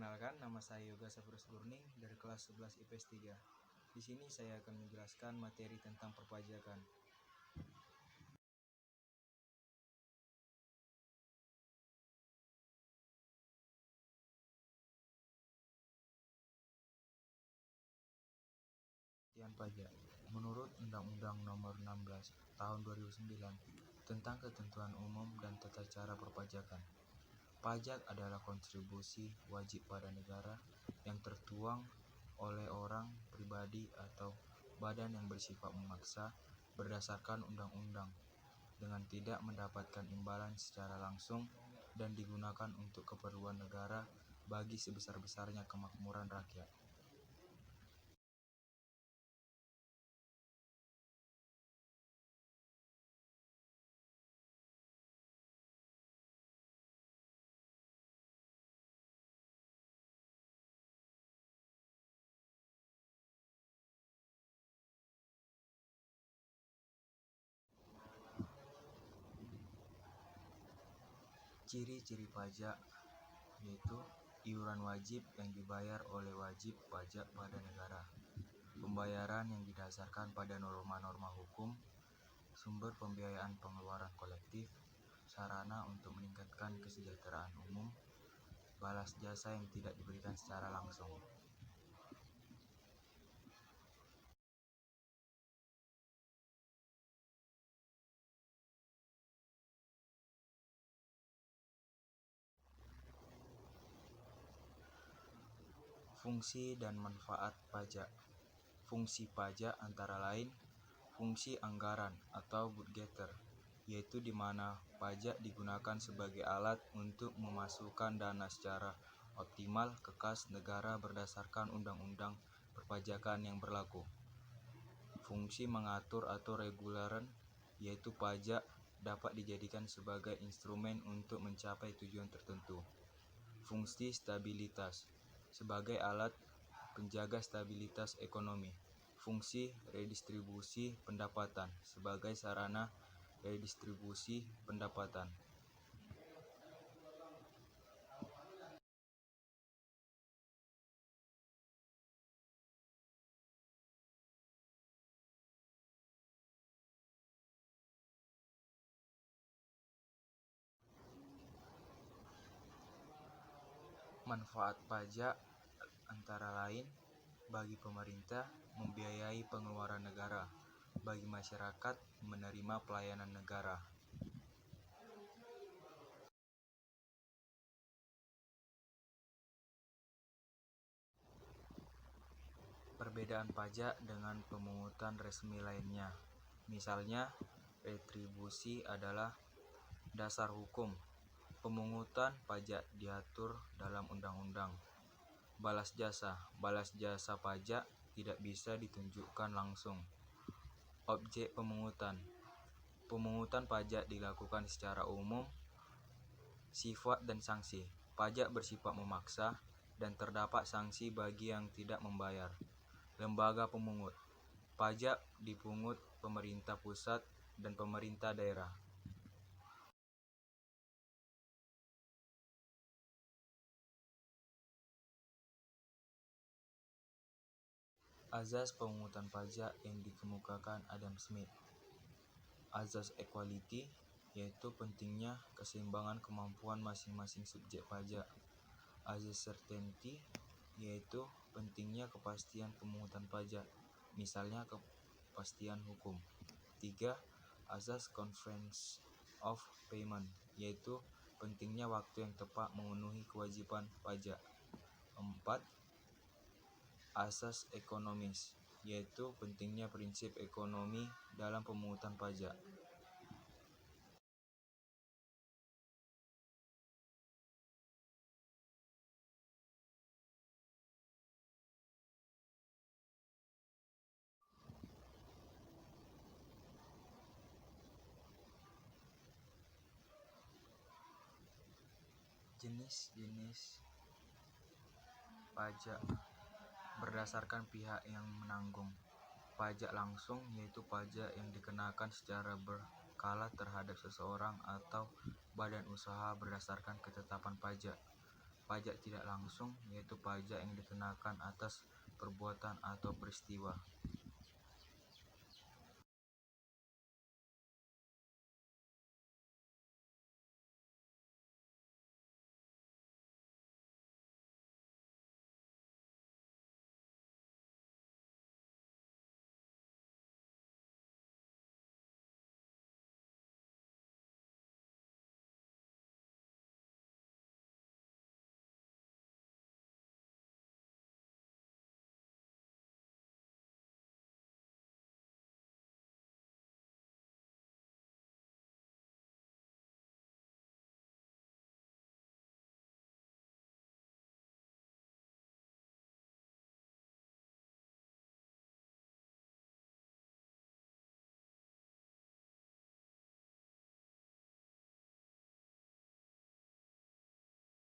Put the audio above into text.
Perkenalkan, nama saya Yoga Sabrus Burning dari kelas 11 IPS 3. Di sini saya akan menjelaskan materi tentang perpajakan. Pajak. Menurut Undang-Undang Nomor 16 Tahun 2009 tentang Ketentuan Umum dan Tata Cara Perpajakan, pajak adalah kontribusi wajib pada negara yang tertuang oleh orang, pribadi, atau badan yang bersifat memaksa berdasarkan undang-undang dengan tidak mendapatkan imbalan secara langsung dan digunakan untuk keperluan negara bagi sebesar-besarnya kemakmuran rakyat. Ciri-ciri pajak yaitu iuran wajib yang dibayar oleh wajib pajak pada negara, pembayaran yang didasarkan pada norma-norma hukum, sumber pembiayaan pengeluaran kolektif, sarana untuk meningkatkan kesejahteraan umum, balas jasa yang tidak diberikan secara langsung. Fungsi dan manfaat pajak. Fungsi pajak antara lain fungsi anggaran atau budgeter, yaitu di mana pajak digunakan sebagai alat untuk memasukkan dana secara optimal ke kas negara berdasarkan undang-undang perpajakan yang berlaku. Fungsi mengatur atau reguleran, yaitu pajak dapat dijadikan sebagai instrumen untuk mencapai tujuan tertentu. Fungsi stabilitas, sebagai alat penjaga stabilitas ekonomi. Fungsi redistribusi pendapatan, sebagai sarana redistribusi pendapatan. Manfaat pajak antara lain bagi pemerintah membiayai pengeluaran negara, bagi masyarakat menerima pelayanan negara. Perbedaan pajak dengan pemungutan resmi lainnya. Misalnya, retribusi adalah dasar hukum. Pemungutan pajak diatur dalam undang-undang. Balas jasa pajak tidak bisa ditunjukkan langsung. Objek pemungutan. Pemungutan pajak dilakukan secara umum. Sifat dan sanksi. Pajak bersifat memaksa dan terdapat sanksi bagi yang tidak membayar. Lembaga pemungut. Pajak dipungut pemerintah pusat dan pemerintah daerah. Azas pemungutan pajak yang dikemukakan Adam Smith. Azas equality, yaitu pentingnya keseimbangan kemampuan masing-masing subjek pajak. Azas certainty, yaitu pentingnya kepastian pemungutan pajak, misalnya kepastian hukum. 3. Azas convenience of payment, yaitu pentingnya waktu yang tepat memenuhi kewajiban pajak. 4. Asas ekonomis, yaitu pentingnya prinsip ekonomi dalam pemungutan pajak. Jenis-jenis pajak berdasarkan pihak yang menanggung. Pajak langsung, yaitu pajak yang dikenakan secara berkala terhadap seseorang atau badan usaha berdasarkan ketetapan pajak. Pajak tidak langsung yaitu pajak yang dikenakan atas perbuatan atau peristiwa.